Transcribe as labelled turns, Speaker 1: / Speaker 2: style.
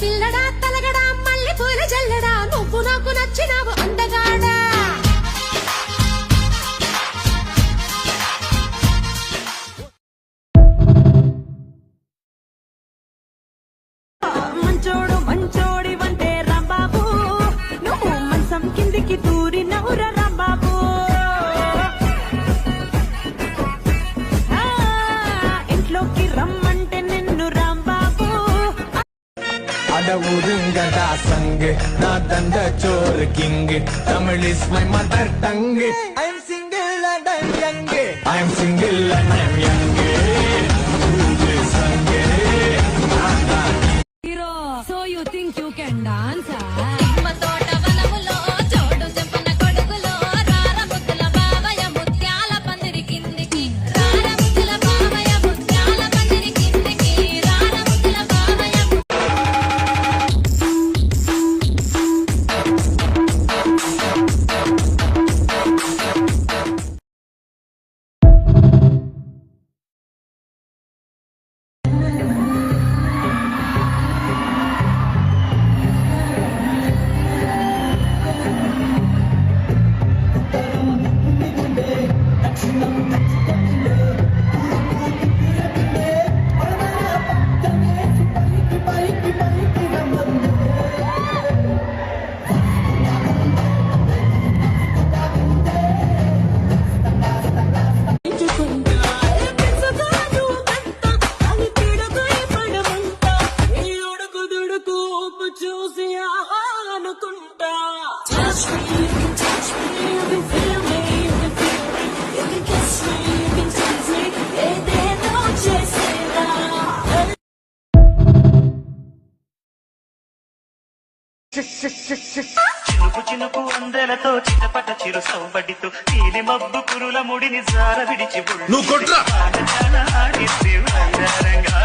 Speaker 1: పిల్లడా తలగడా మళ్ళీ పూల జల్లడా నువ్వు నాకు నచ్చినావు అందగాడా
Speaker 2: మంచోడు మంచోడి వంటే రాంబాబు నువ్వు మంచం కిందికి దూరి నవ్వురా రాంబాబు ఇంట్లోకి రమ్మంటే నిన్ను రాంబాబు
Speaker 3: అడవురుంగదా సంగ్ నా దండ చోర్ king Tamil is my mother tongue I'm single and I'm young I'm single and I'm young
Speaker 2: hero so you think you can dance చూసి అనుకుంటా
Speaker 4: చినుకు చినుకు అందెలతో చిటపట చిరు సౌబడితో నీలి మబ్బు కురుల ముడిని జార విడిచి
Speaker 5: నువ్వు కొట్రా
Speaker 4: ఆడిస్తే రంగా